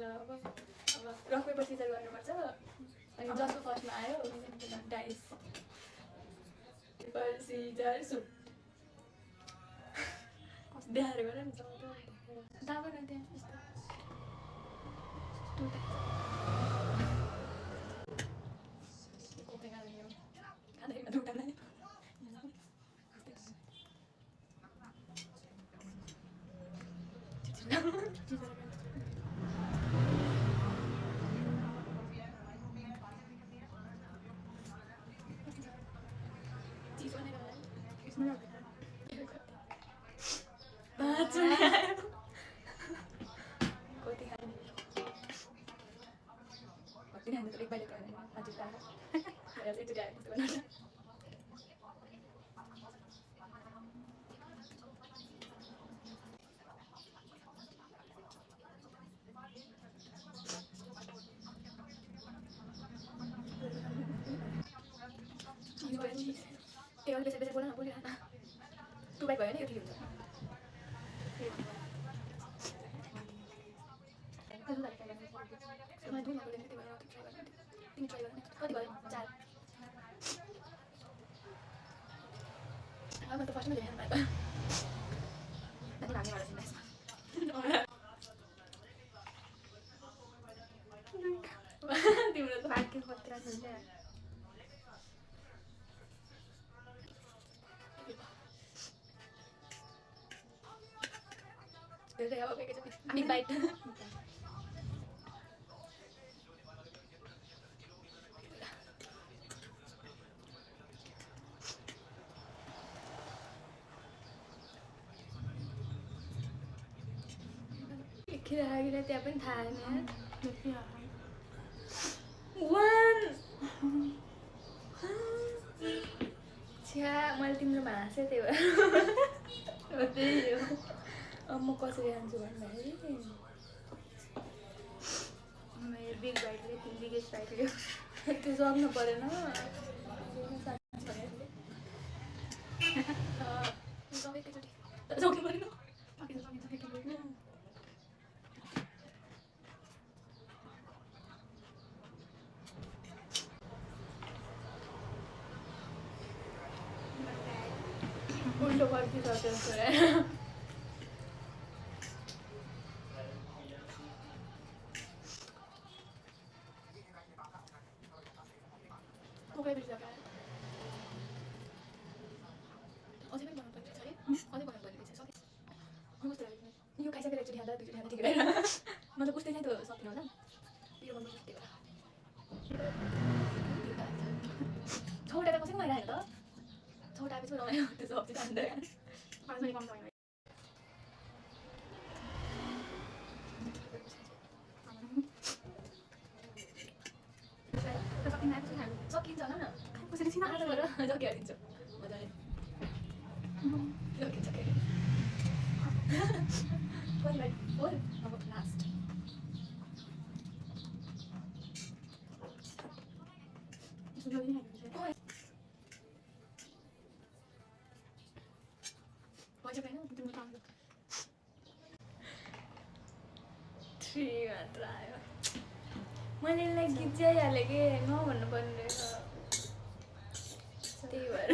अब rock paper Caesar गर्नुपर्छ अनि जसको फर्स्टमा आयो डाइस पेपर सिजर सुट देखाएर गर नि दाबा न त्यहाँ बेसी बोल्न बोलिहाल्न टु बाइक भयो नि यो ठिक हुन्छ कति भयो 4 अब त फर्स्टमा देखाउनु भएको अनि हामीले तिम्रो त भाग्य खतरा छ नि Big bite. Kira-kira tiap tanya. One. Cia, malah timur bahasa tiba. Betul. म कसरी खान्छु भन्दाखेरि मेरो बिग बाइटले तिमी बिगेस्ट बाइट लियो त्यो सक्नु परेन सक्नु परेन उल्टो फर्किसक्यो मतलब उस्तै चाहिँ त सकिन होला यो गर्नु त्यही भएर छोटा त कसैको भइरहेको त छोटा पछि रमायो त्यो सब्जी खाँदै पाँचमा कम भयो सकिन्छ होला न कसरी छिना आधा गरेर जगिहालिदिन्छु मजाले सकिन्छ के अब लास्ट मात्र आयो मैले यसलाई खिचिहालेँ कि नभन्नु पर्ने रहेछ त्यही भएर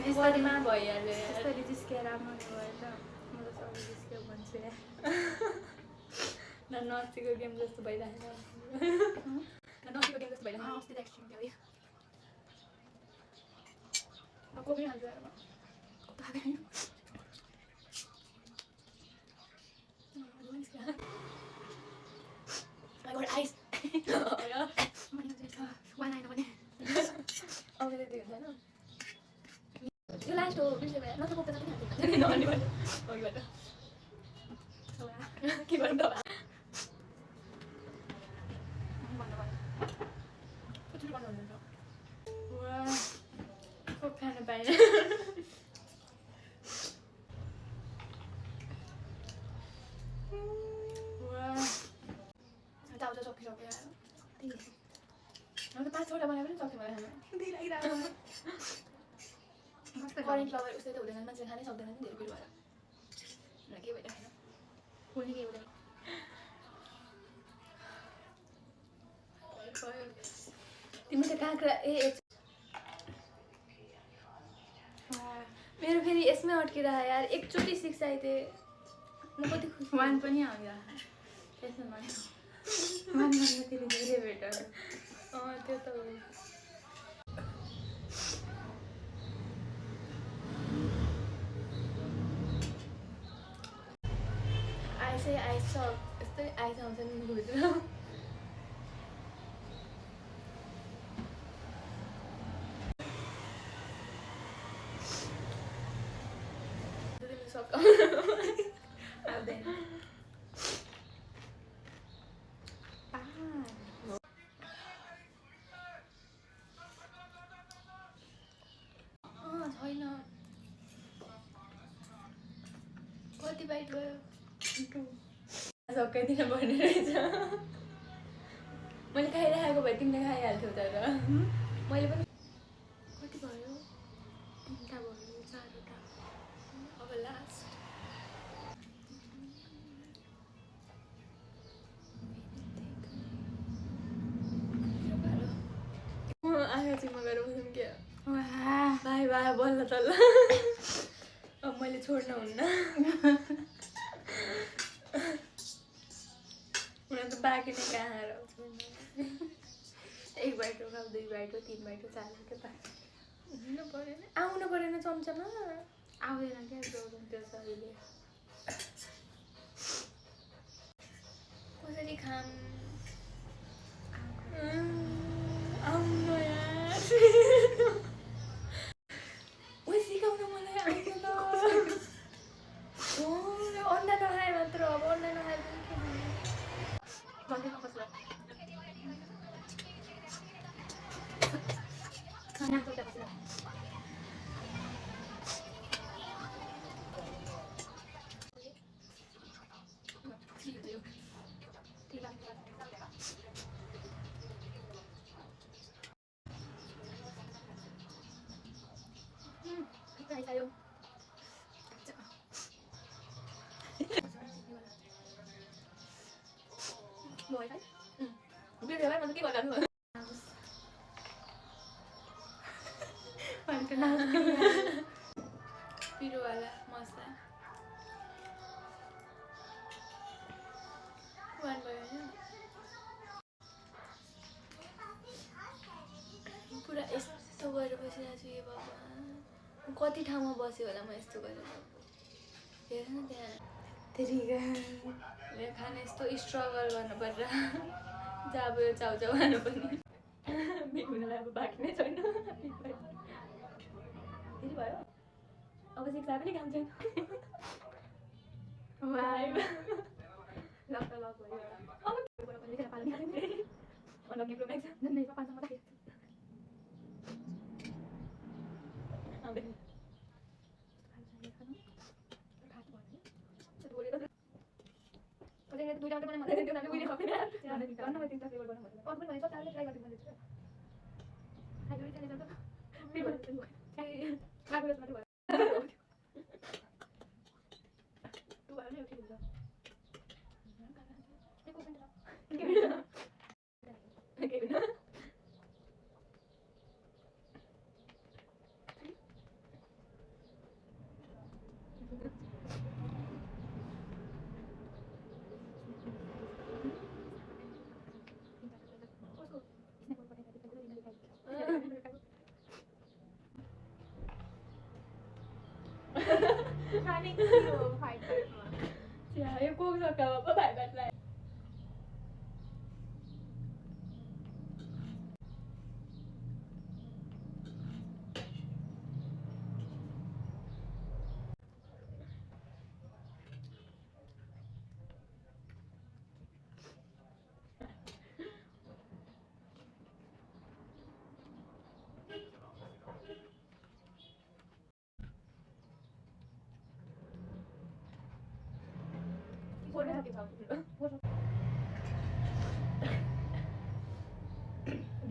यसरीमा भइहाल्यो यसरी जिस्किएर राम्रो भयो त म त सबै जिस्क्यो भन्छु न नसीको गेम जस्तो भइरहेको नसीको गेम जस्तो भइरहेको अस्ति एक्सट्रिम थियो अब कोही हाल्छु I got ice. One eye one. Oh, they do that. You last to not to go to the no one. Oh, you better. So, keep on going. Put your one on the top. Wow. What kind of bite? छोटा बनाए पनि सक्यो मलाई current lover उस्तै त हुँदैन मान्छे खानै सक्दैन नि धेरै पिरो भएर न के भइरहेको छैन कुनै के हुँदैन तिमी त काँक्रा मेरो फेरि यसमै अड्किरह यार एकचोटि 6 आइदिए म कति खुसी 1 पनि आउँछ त्यसमा 1 भन्दाखेरि धेरै बेटर त्यो त हो आइसै आइस यस्तै आइस आउँछ नि मुखभित्र आउँदैन छैन कति बाइट भयो सबै दिन पर्ने रहेछ मैले खाइरहेको भए तिमीले खाइहाल्थ्यौ तर मैले पनि कति भयो 3टा भयो 4वटा अब लास्ट आँखा चिम्मा गरेर उठौँ क्या भाइ भाइ बल्ल तल्ल अब मैले छोड्न हुन्न हुन त बाँकी नै कहाँ र 1 बाइट खाऊ 2 बाइट 3 बाइट 4 बाइट आउनु परेन चम्चामा आउँदैन क्या प्रब्लम त्यो छ अहिले कसरी खाम आउनु यार उयो सिकाउन मलाई आउँछ त अन्डा नखाए मात्र अब अन्डा नखाए पनि आयो पिरोवाला मसला 1 भयो होइन पुरा यस्तो गरेर बसिरहेको छु यो बाबा कति ठाउँमा बस्यो होला म यस्तो गरेर हेर न त्यहाँ मेरो खाना यस्तो स्ट्रगल गर्नु पर्छ जहाँ अब यो चाउचाउ खानु पनि बिग्रिनलाई अब बाँकी नै छैन फेरि भयो अब शिक्षा पनि काम छैन लक भयो अब लेखेर पाल्ने अन्त के प्रोमेक्स नन्नै पाँचमा राखे आउँदै दुईटा मात्रै बनाउँ भन्दै त्यो नामले उहिले सक्दैन गर्न मैले 3टा फ्लेभर बनाउँ भनेर अरू पनि भनेको चारले ट्राई गरिदिउँ भनेको खाइदियो चाहिँ त फ्लेभर चाहिँ कागज मात्रै भयो तु भयो नि उठि हुन्छ खाने के हो फाइटरमा यो कोक सक्कामा पो भाइ बाटलाई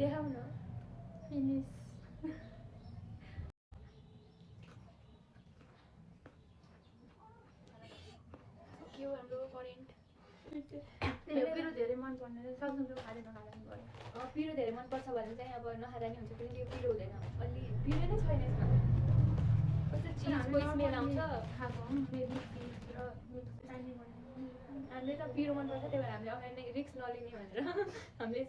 देखाउन फिनिस सकियो हाम्रो करेन्ट पिरो धेरै मन पर्ने सक्नु त्यो खाँदै नखाँदा पनि भयो पिरो धेरै मनपर्छ भने चाहिँ अब नखाँदा नि हुन्छ पनि त्यो पिरो हुँदैन अलि पिरो नै छैन यसमा कस्तो चिजको स्मेल आउँछ खाएको मेबी चिज र हामीले त पिरो मनपर्छ त्यही भएर हामीले अगाडि नै रिस्क नलिने भनेर हामीले